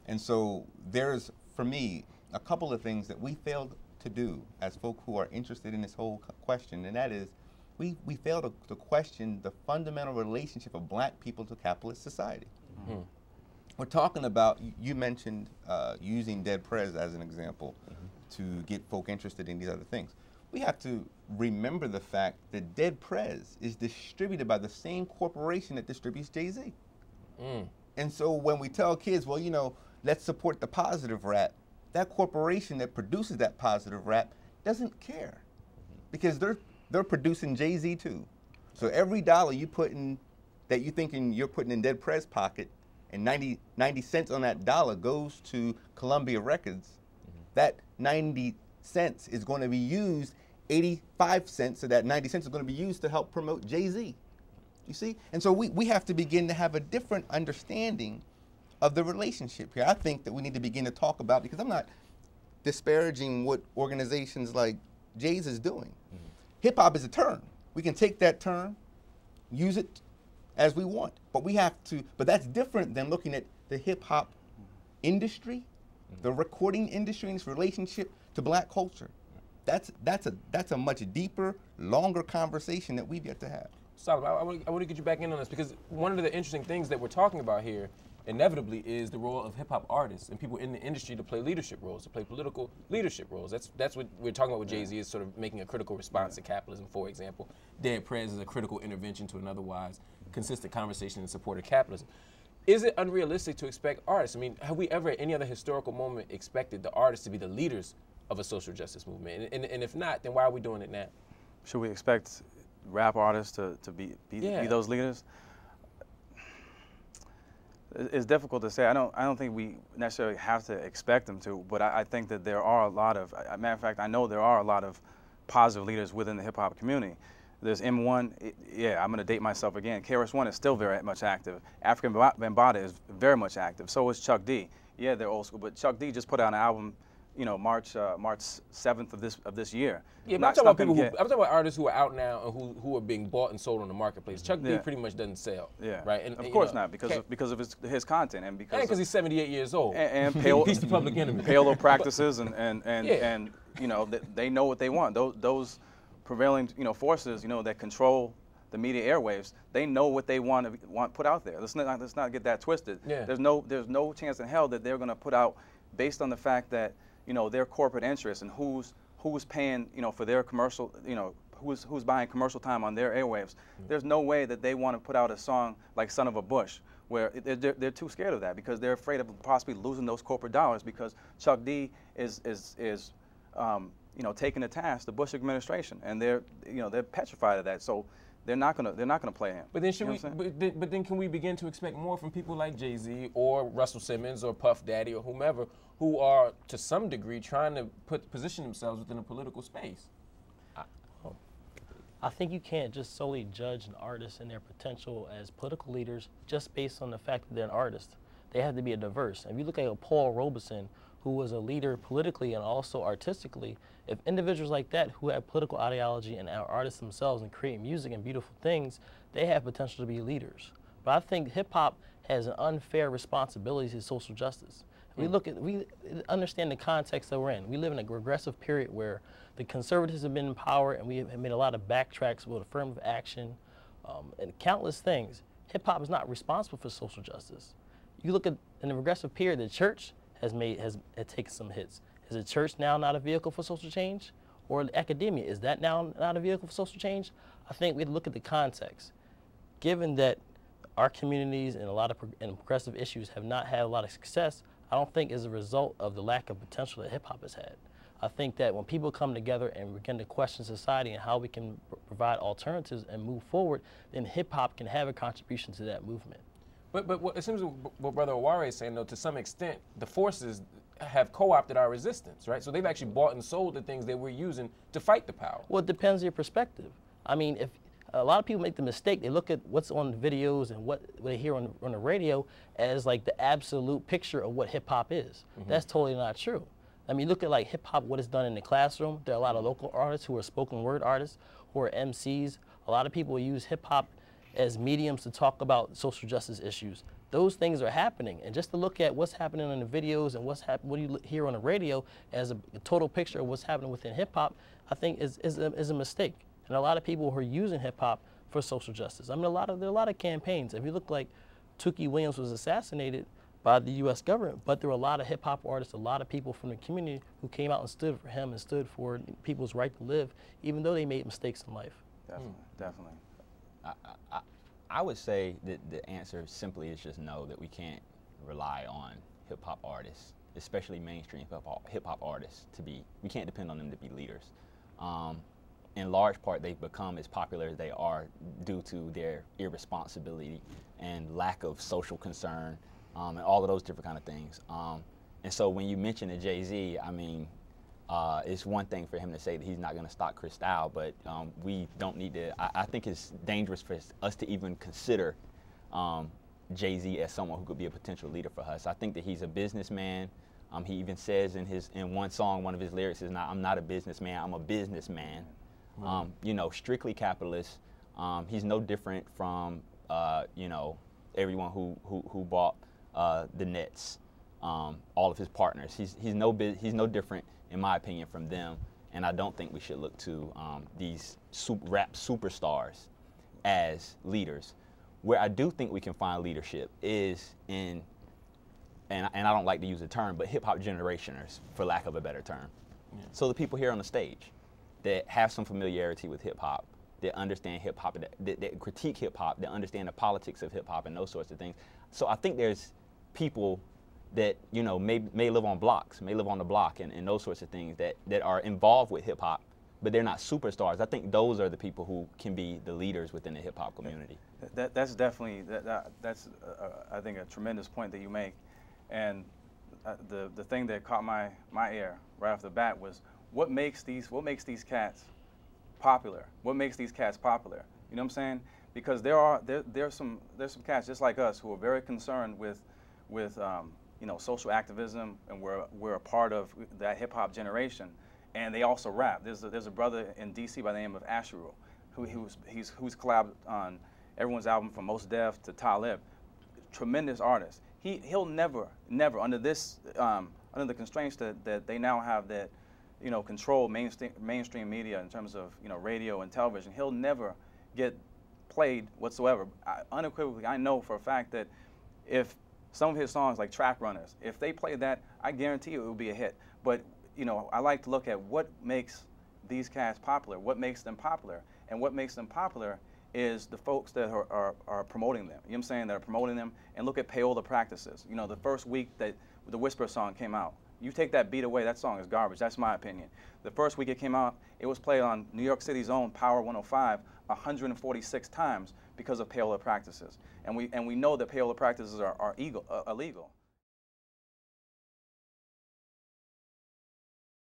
And so there's, for me, a couple of things that we failed to do as folk who are interested in this whole question, and that is we failed to question the fundamental relationship of black people to capitalist society. Mm-hmm. We're talking about, you mentioned using dead prez as an example to get folk interested in these other things. We have to remember the fact that dead prez is distributed by the same corporation that distributes Jay-Z. And so when we tell kids, well, you know, let's support the positive rap, that corporation that produces that positive rap doesn't care because they're producing Jay-Z too. So every dollar you put in, that you thinking you're putting in dead prez pocket, and 90 cents on that dollar goes to Columbia Records, that 90 cents is going to be used, 85 cents of that 90 cents is going to be used to help promote Jay-Z. You see? And so we have to begin to have a different understanding of the relationship here. I think that we need to begin to talk about, because I'm not disparaging what organizations like Jay's is doing. Hip-hop is a term. We can take that term, use it as we want, but we have to, but that's different than looking at the hip-hop industry, the recording industry, and its relationship to black culture. That's a much deeper, longer conversation that we've yet to have. Stop. I want to get you back in on this, because one of the interesting things that we're talking about here inevitably is the role of hip-hop artists and people in the industry to play leadership roles, to play political leadership roles. That's what we're talking about with Jay-Z, is sort of making a critical response to capitalism, for example. Dead Prez is a critical intervention to an otherwise consistent conversation in support of capitalism. Is it unrealistic to expect artists? I mean, have we ever at any other historical moment expected the artists to be the leaders of a social justice movement? And if not, then why are we doing it now? Should we expect rap artists to be those leaders? It's difficult to say. I don't think we necessarily have to expect them to, but I think that there are a lot of, matter of fact, I know there are a lot of positive leaders within the hip-hop community. There's M1, yeah, I'm going to date myself again. KRS-One is still very much active. African Bambaataa is very much active. So is Chuck D. Yeah, they're old school, but Chuck D just put out an album, you know, March 7th of this year. Yeah, but I'm talking about people I'm talking about artists who are out now and who are being bought and sold on the marketplace. Chuck D pretty much doesn't sell. Yeah, right. And of course not, because of his content and because he's 78 years old. And pale, peace to Public Enemy. Payload practices and you know they know what they want. Those prevailing forces that control the media airwaves, they know what they want put out there. Let's not get that twisted. Yeah. There's no chance in hell that they're going to put out based on the fact that their corporate interests and who's paying for their commercial, who's buying commercial time on their airwaves. There's no way that they want to put out a song like "Son of a Bush," where they're too scared of that because they're afraid of possibly losing those corporate dollars because Chuck D is taking to task the Bush administration, and they're petrified of that. So they're not gonna play him. But then but then can we begin to expect more from people like Jay-Z or Russell Simmons or Puff Daddy or whomever, who are to some degree trying to position themselves within a political space? I think you can't just solely judge an artist and their potential as political leaders just based on the fact that they're an artist. They have to be diverse. If you look at Paul Robeson, who was a leader politically and also artistically, if individuals like that who have political ideology and are artists themselves and create music and beautiful things, they have potential to be leaders. But I think hip-hop has an unfair responsibility to social justice. We understand the context that we're in. We live in a regressive period where the conservatives have been in power and we have made a lot of backtracks with affirmative action and countless things. Hip-hop is not responsible for social justice. You look at, in the regressive period, the church has taken some hits. Is the church now not a vehicle for social change? Or academia, is that now not a vehicle for social change? I think we have to look at the context. Given that our communities and a lot of progressive issues have not had a lot of success, I don't think is a result of the lack of potential that hip-hop has had. I think that when people come together and begin to question society and how we can provide alternatives and move forward, then hip-hop can have a contribution to that movement. But it seems what Brother Oware is saying, though, to some extent, the forces have co-opted our resistance, right? So they've actually bought and sold the things that we're using to fight the power. Well, it depends on your perspective. I mean, if a lot of people make the mistake, they look at what's on the videos and what they hear on the radio as like the absolute picture of what hip-hop is. That's totally not true. I mean, look at like hip-hop, what it's done in the classroom. There are a lot of local artists who are spoken word artists, who are MCs. A lot of people use hip-hop as mediums to talk about social justice issues. Those things are happening, and just to look at what's happening in the videos and what you hear on the radio as a total picture of what's happening within hip hop, I think is a mistake. And a lot of people who are using hip hop for social justice. I mean, there are a lot of campaigns. If you look, like Tookie Williams was assassinated by the U.S. government, but there were a lot of hip hop artists, a lot of people from the community who came out and stood for him and stood for people's right to live, even though they made mistakes in life. Definitely, definitely. I would say that the answer simply is just no, that we can't rely on hip hop artists, especially mainstream hip hop artists, we can't depend on them to be leaders. In large part, they've become as popular as they are due to their irresponsibility and lack of social concern, and all of those different kind of things. And so when you mention the Jay-Z, I mean, it's one thing for him to say that he's not going to stop Cristal, but we don't need to. I think it's dangerous for us to even consider Jay-Z as someone who could be a potential leader for us. I think that he's a businessman. He even says in one song, one of his lyrics is, "I'm not a businessman, I'm a businessman." You know, strictly capitalist. He's no different from you know, everyone who bought the Nets, all of his partners. He's no different, in my opinion, from them. And I don't think we should look to these rap superstars as leaders. Where I do think we can find leadership is in, and I don't like to use the term, but hip hop generationers, for lack of a better term. Yeah. So the people here on the stage that have some familiarity with hip hop, that understand hip hop, that critique hip hop, that understand the politics of hip hop and those sorts of things. So I think there's people that, you know, may live on blocks, may live on the block and those sorts of things that are involved with hip hop, but they're not superstars. I think those are the people who can be the leaders within the hip hop community. That's definitely, that's I think a tremendous point that you make. And the thing that caught my ear right off the bat was, what makes these cats popular? What makes these cats popular? You know what I'm saying? Because there's some cats just like us who are very concerned with you know, social activism, and we're a part of that hip hop generation, and they also rap. There's a brother in D.C. by the name of Asheru, who's collabed on everyone's album from Mos Def to Talib. Tremendous artist. He'll never under the constraints that they now have, that, you know, control mainstream media in terms of, you know, radio and television. He'll never get played whatsoever. Unequivocally, I know for a fact that if some of his songs, like Track Runners, if they play that, I guarantee you it will be a hit. But, you know, I like to look at what makes these cats popular, what makes them popular. And what makes them popular is the folks that are promoting them. You know what I'm saying? That are promoting them. And look at payola practices. You know, the first week that the Whisper song came out, you take that beat away, that song is garbage. That's my opinion. The first week it came out, it was played on New York City's own Power 105 146 times because of payola practices. And we know that payola practices are illegal.